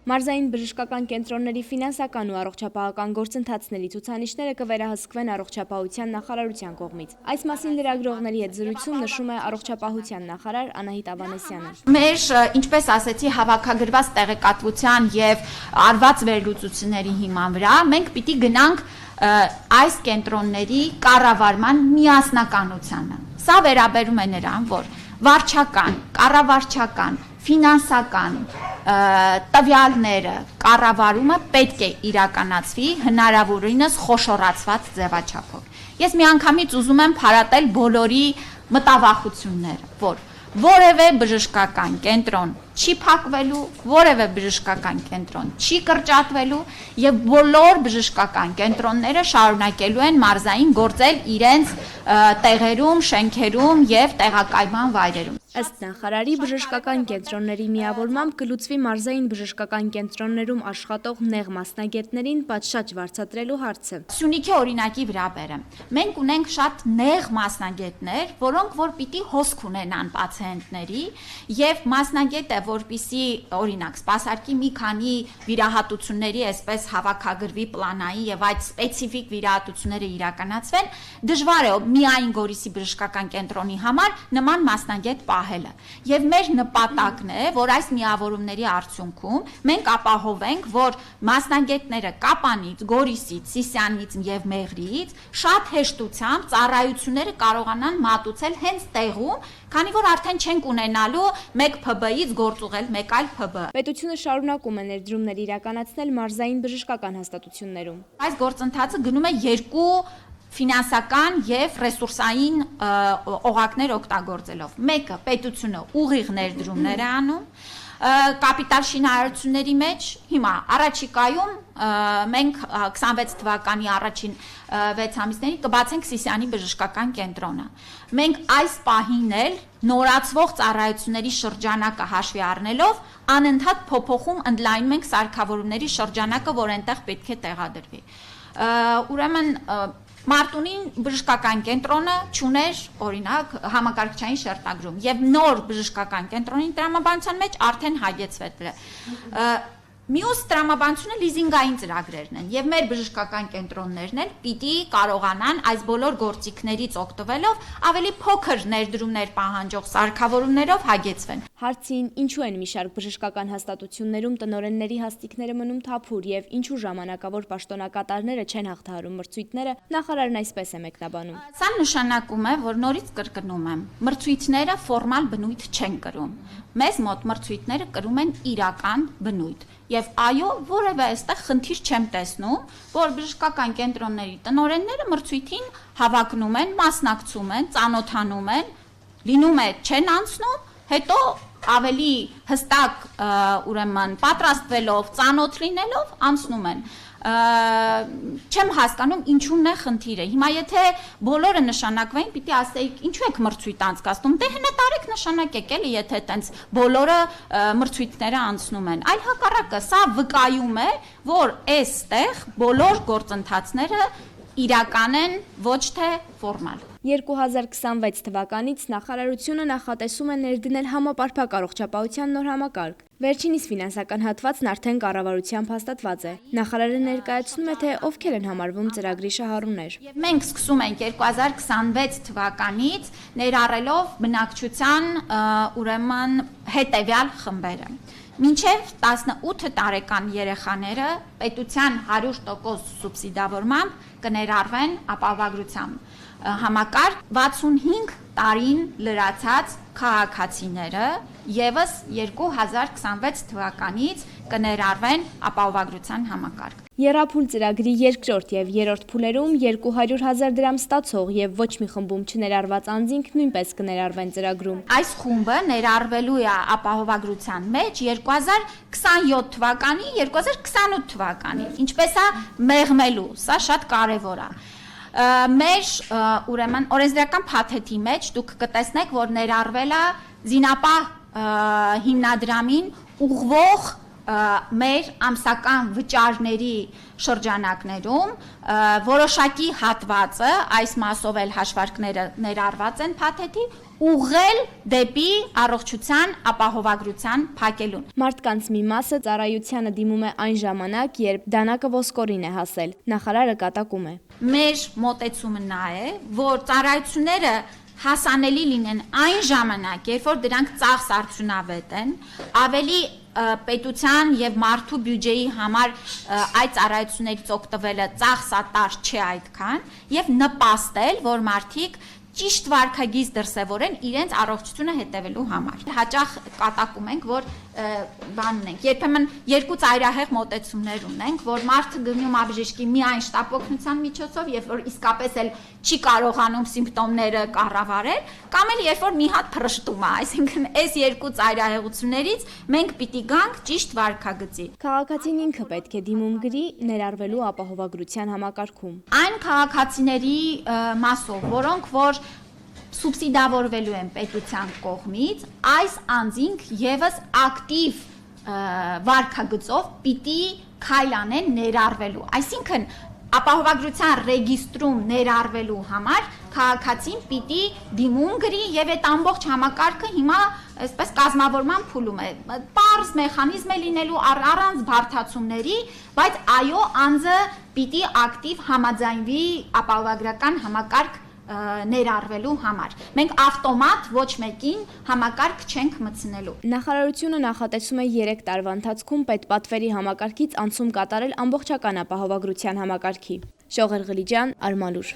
Մարզային բժշկական կենտրոնների ֆինանսական ու առողջապահական գործընթացների ցուցանիշները կվերահսկվեն առողջապահության նախարարության կողմից։ Այս մասին լրագրողների հետ զրույցում նշում է առողջապահության նախարար Անահիտ Ավանեսյանը։ Մեր, ինչպես ասեցի, հավաքագրված տեղեկատվության եւ արված վերլուծությունների հիման վրա մենք պիտի գնանք այս կենտրոնների կառավարման միասնականությանը։ Սա վերաբերում է նրան, որ վարչական, կառավարչական, ֆինանսական տվյալները կառավարումը պետք է իրականացվի հնարավորինս խոշորացված ձևաչափով։ Ես միանգամից ուզում եմ փարատել բոլորի մտավախությունները, որ որևէ բժշկական կենտրոն չի փակվելու, որևէ բժշկական կենտրոն չի կրճատվելու եւ բոլոր բժշկական կենտրոնները շարունակելու են մարզային գործել իրենց տեղերում, շենքերում եւ տեղակայման վայրերում։ Ըստ նախարարի, բժշկական կենտրոնների միավորմամբ կլուծվի մարզային բժշկական կենտրոններում աշխատող նեղ մասնագետներին պատշաճ վարձատրելու հարցը։ Սյունիքի օրինակի վրա բերեմ։ Մենք ունենք շատ նեղ մասնագետներ, որոնք որ պիտի հոսք ունենան պացիենտների եւ մասնագետը, որպիսի օրինակ սպասարկի մի քանի վիրահատությունների այսպես հավաքագրվի պլանային եւ այդ սպეციფიկ վիրահատությունները իրականացվեն, դժվար է միայն Գորիսի բժշկական կենտրոնի համար նման մասնագետ պահելը։ Եվ մեր նպատակն է, որ այս միավորումների արդյունքում մենք ապահովենք, որ մասնագետները Կապանից, Գորիսից, Սիսյանից եւ Մեղրիից շատ հեշտությամբ ծառայությունները կարողանան մատուցել հենց տեղում, քանի որ արդեն չենք ունենալու մեկ ՓԲ-ից գործուղել մեկ այլ ՓԲ։ Պետությունը շարունակում է ներդրումներ իրականացնել մարզային բժշկական հաստատություններում։ Այս գործընթացը գնում է երկու ֆինանսական եւ ռեսուրսային օղակներ օգտագործելով։ Մեկը պետությունը ուղիղ ներդրումներ է անում կապիտալ շինարարությունների մեջ։ Հիմա առաջիկայում մենք 26 թվականի առաջին 6 ամիսներին կբացենք Սիսյանի բժշկական կենտրոնը։ Մենք այս պահին էլ նորացվող ծառայությունների շրջանակը հաշվի առնելով անընդհատ փոփոխում ընդլայնում ենք սարքավորումների շրջանակը, որ այնտեղ պետք է տեղադրվի։ Ուրեմն Մարտունին բժշկական կենտրոնը չուներ օրինակ համակարգչային շերտագրում եւ նոր բժշկական կենտրոնի տրամաբանության մեջ արդեն հայեցվել է։ Մյուս տրամաբանությունը լիզինգային ծրագրերն են եւ մեր բժշկական կենտրոններն էլ պիտի կարողանան այս բոլոր գործիքներից օգտվելով ավելի փոքր ներդրումներ պահանջող սարքավորումներով հագեցվեն։ Հարցին ինչու են մի շարք բժշկական հաստատություններում տնօրենների հաստիքները մնում թափուր եւ ինչու ժամանակավոր պաշտոնակատարները չեն հաղթահարում մրցույթները, նախարարն այսպես է մեկնաբանում։ Սա նշանակում է, որ նորից կրկնում եմ, մրցույթները ֆորմալ բնույթ չեն կրում։ Մեզ մոտ մրցույթները կրում են իրական բնույթ։ Եվ այո, որևէ այստեղ խնդիր չեմ տեսնում, որ բժշկական կենտրոնների տնօրենները մրցույթին հավակնում են, մասնակցում են, ծանոթանում են, լինում է չեն անցնում, հետո ավելի հստակ ուրեմն պատրաստվելով, ծանոթ լինելով անցնում են։ Չեմ հասկանում ինչու՞ն է խնդիրը։ Հիմա եթե բոլորը նշանակվային, պիտի ասեիք, ինչու եք մրցույթ անցկացնում։ Դե հենց տարեք նշանակեք էլի, եթե այտենց բոլորը մրցույթները անցնում են։ Այլ հակառակը, սա վկայում է, որ այստեղ բոլոր գործընթացները իրական են, ոչ թե ֆորմալ։ 2026 թվականից նախարարությունը նախատեսում է ներդնել համապարփակ առողջապահության նոր համակարգ։ Վերջինիս ֆինանսական հատվածն արդեն կառավարությամբ հաստատված է։ Նախարարը ներկայացնում է, թե ովքեր են համարվում ծրագրի շահառուներ։ Եվ մենք սկսում ենք 2026 թվականից ներառելով բնակչության ուրեմն հետևյալ խմբերը։ Մինչև 18 տարեկան երեխաները պետության 100% սուբսիդավորմամբ կներառվեն ապահովագրությամբ համակարգ 65 տարին լրացած քաղաքացիները եւս 2026 թվականից կներառվեն ապահովագրության համակարգ։ Եռափուլ ծրագրի երկրորդ եւ երրորդ փուլերում 200,000 դրամ ստացող եւ ոչ մի խմբում չներառված անձինք նույնպես կներառվեն ծրագրում։ Այս խումբը ներառվելու է ապահովագրության մեջ 2027 թվականի, 2028 թվականի։ Ինչպես է մեղմելու, սա շատ կարեւոր է։ Մեր ուրեմն օրենսդրական փաթեթի մեջ դուք կտեսնեք, որ ներառվել է զինապահ հիմնադրամին ուղղվող մեր ամսական վճարների շրջանակներում որոշակի հատվածը, այս մասով էլ հաշվարկները ներառված են փաթեթի, ուղղել դեպի առողջության ապահովագրության փակելուն։ Մարդկանց մի մասը ծառայությանը դիմում է այն ժամանակ, երբ դանակը ոսկորին է հասել։ Նախարարը կատակում է. Մեր մոտեցումը նա է, որ ծառայությունները հասանելի լինեն այն ժամանակ, երբ որ դրանք ծախս արդյունավետ են, ավելի պետության եւ մարդու բյուջեի համար այդ ծառայություններից օգտվելը ծախսատար չէ այդքան եւ նպաստել, որ մարդիկ ճիշտ վարքագիծ դրսևորեն իրենց առողջությունը հետևելու համար։ Հաճախ կատակում ենք, որ բան ունենք, երբեմն երկու ծայրահեղ մոտեցումներ ունենք, որ մարդը գնում բժշկի միայն շտապօգնության միջոցով, երբ որ իսկապես էլ չի կարողանում սիմպտոմները կառավարել, կամ էլ երբ որ մի հատ փռշտում է, այսինքն այս երկու ծայրահեղություններից մենք պիտի գանք ճիշտ վարքագծի։ Քաղաքացին ինքը պետք է դիմում գրի ներառվելու ապահովագրության համակարգում։ Այն քաղաքացիների մասով, որոնք որ սուբսիդավորվելու են պետության կողմից, այս անձինք եւս ակտիվ վարքագծով պիտի քայլ անեն ներառվելու։ Այսինքն ապահովագրության ռեգիստրում ներառվելու համար քաղաքացին պիտի դիմում գրի եւ այդ ամբողջ համակարգը հիմա այսպես կազմավորման փուլում է։ Պարզ մեխանիզմ է լինելու առանց բարդացումների, բայց այո, անձը պիտի ակտիվ համաձայնվի ապահովագրական համակարգ ներառվելու համար։ Մենք ավտոմատ ոչ մեկին համակարգ չենք մտցնելու։ Նախարարությունը նախատեսում է 3 տարվա ընթացքում պետպատվերի համակարգից անցում կատարել ամբողջական ապահովագրության համակարգի։ Շողեր Ղլիջյան, Արմալուր։